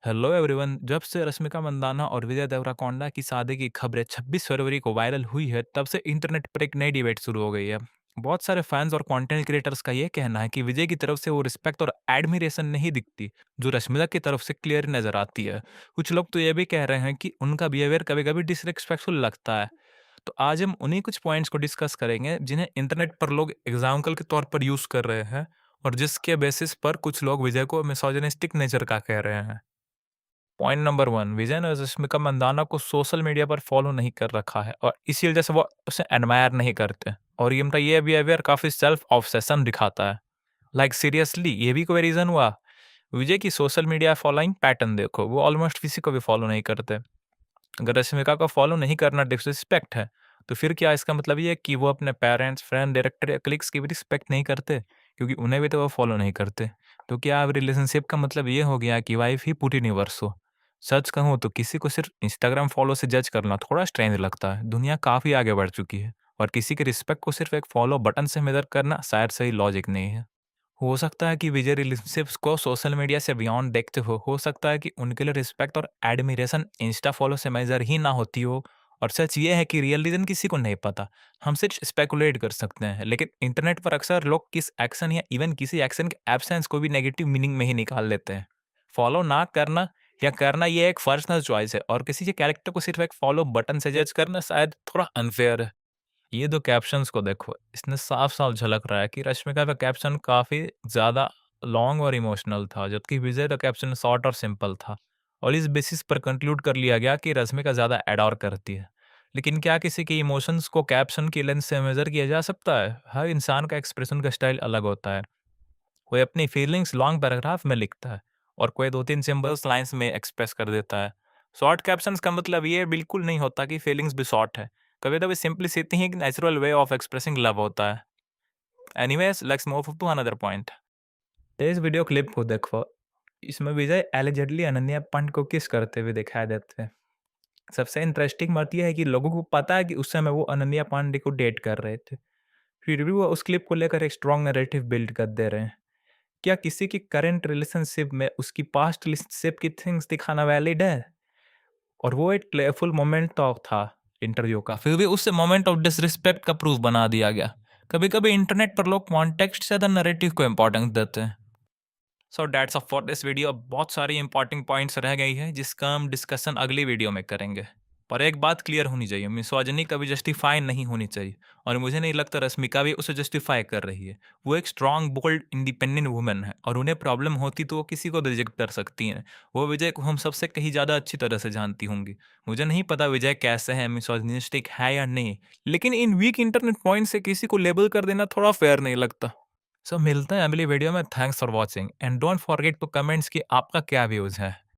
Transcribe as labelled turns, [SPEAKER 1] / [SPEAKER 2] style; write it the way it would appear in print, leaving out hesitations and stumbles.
[SPEAKER 1] Hello everyone. जब से रश्मिका मंदाना और विजय देवरकोंडा की शादी की खबरें 26 फरवरी को वायरल हुई है, तब से इंटरनेट पर एक नई डिबेट शुरू हो गई है। बहुत सारे फैंस और कंटेंट क्रिएटर्स का ये कहना है कि विजय की तरफ से वो रिस्पेक्ट और एडमिरेशन नहीं दिखती, जो रश्मिका की तरफ से क्लियर नजर आती है। कुछ लोग तो ये भी कह रहे हैं कि उनका बिहेवियर कभी-कभी डिसरिस्पेक्टफुल लगता है। तो आज हम उन्हीं कुछ पॉइंट्स को डिस्कस करेंगे जिन्हें इंटरनेट पर लोग एग्जाम्पल के तौर पर यूज कर रहे हैं, और जिसके बेसिस पर कुछ लोग विजय को मिसोजिनिस्टिक नेचर का कह रहे हैं। पॉइंट नंबर 1, विजय ने रश्मिका मंदाना को सोशल मीडिया पर फॉलो नहीं कर रखा है, और इसी वजह से वो उसे एडमायर नहीं करते, और ये उनका ये बिहेवियर काफ़ी सेल्फ ऑब्सेशन दिखाता है। लाइक सीरियसली, ये भी कोई रीज़न हुआ? विजय की सोशल मीडिया फॉलोइंग पैटर्न देखो, वो ऑलमोस्ट किसी को भी फॉलो नहीं करते। अगर रश्मिका को फॉलो नहीं करना डिसरिस्पेक्ट है, तो फिर क्या इसका मतलब ये है कि वो अपने पेरेंट्स, फ्रेंड, डायरेक्टर या क्लिक्स की भी रिस्पेक्ट नहीं करते? क्योंकि उन्हें भी तो वो फॉलो नहीं करते। तो क्या अब रिलेशनशिप का मतलब ये हो गया कि वाइफ ही पुट यूनिवर्स हो? सच कहूँ तो किसी को सिर्फ इंस्टाग्राम फॉलो से जज करना थोड़ा स्ट्रेंज लगता है। दुनिया काफ़ी आगे बढ़ चुकी है, और किसी के रिस्पेक्ट को सिर्फ एक फॉलो बटन से मेजर करना शायद सही लॉजिक नहीं है। हो सकता है कि विजय रिलेशनशिप्स को सोशल मीडिया से बियॉन्ड देखते हो सकता है कि उनके लिए रिस्पेक्ट और एडमिरेशन इंस्टा फॉलो से मेजर ही ना होती हो, और सच ये है कि रियल रीजन किसी को नहीं पता। हम सिर्फ स्पेकुलेट कर सकते हैं, लेकिन इंटरनेट पर अक्सर लोग किस एक्शन या इवन किसी एक्शन के एब्सेंस को भी नेगेटिव मीनिंग में ही निकाल लेते हैं। फॉलो ना करना या करना ये एक पर्सनल चॉइस है, और किसी के कैरेक्टर को सिर्फ एक फॉलो बटन से जज करना शायद थोड़ा अनफेयर है। ये 2 कैप्शंस को देखो, इसमें साफ-साफ झलक रहा है कि रश्मिका का कैप्शन काफ़ी ज़्यादा लॉन्ग और इमोशनल था, जबकि विजय का कैप्शन शॉर्ट और सिंपल था, और इस बेसिस पर कंक्लूड कर लिया गया कि रश्मिका ज़्यादा एडोर करती है। लेकिन क्या किसी के इमोशंस को कैप्शन की लेंथ से मेज़र किया जा सकता है? हर इंसान का एक्सप्रेशन का स्टाइल अलग होता है। कोई अपनी फीलिंग्स लॉन्ग पैराग्राफ में लिखता है, और कोई 2-3 सिंबल्स लाइन्स में एक्सप्रेस कर देता है। शॉर्ट कैप्शंस का मतलब ये बिल्कुल नहीं होता कि फीलिंग्स भी शॉर्ट है। कभी-कभी सिंप्लिसिटी ही एक natural way of expressing love होता है। Anyways, let's move to another point. इस वीडियो क्लिप को देखो। इसमें विजय एलिजेडली अनन्या पांडे को किस करते हुए दिखाई देते हैं। सबसे इंटरेस्टिंग बात यह है कि लोगों को पता है कि उस समय वो अनन्या पांडे को डेट कर रहे थे। फिर भी वो उस क्लिप को लेकर एक स्ट्रॉन्ग नैरेटिव बिल्ड कर दे रहे हैं। क्या किसी की करंट रिलेशनशिप में उसकी पास्ट रिलेशनशिप की थिंग्स दिखाना वैलिड है? और वो एक प्लेफुल मोमेंट तो था इंटरव्यू का, फिर भी उससे मोमेंट ऑफ डिसरिस्पेक्ट का प्रूफ बना दिया गया। कभी-कभी इंटरनेट पर लोग कॉन्टेक्स्ट से ज़्यादा नैरेटिव को इम्पोर्टेंस देते हैं। So that's all for this video. बहुत सारी इंपॉर्टेंट पॉइंट्स रह गई है, जिसका हम डिस्कशन अगली वीडियो में करेंगे। पर एक बात क्लियर होनी चाहिए, मिसोजिनी कभी जस्टिफाई नहीं होनी चाहिए, और मुझे नहीं लगता रश्मिका भी उसे जस्टिफाई कर रही है। वो एक स्ट्रॉन्ग, बोल्ड, इंडिपेंडेंट वुमन है, और उन्हें प्रॉब्लम होती तो वो किसी को रिजेक्ट कर सकती हैं। वो विजय को हम सबसे कहीं ज़्यादा अच्छी तरह से जानती होंगी। मुझे नहीं पता विजय कैसे है, मिसोजिनिस्टिक है या नहीं, लेकिन इन वीक इंटरनेट पॉइंट से किसी को लेबल कर देना थोड़ा फेयर नहीं लगता। सो मिलते हैं अगली वीडियो में। Thanks for watching, and don't forget to comments कि आपका क्या व्यूज़ है।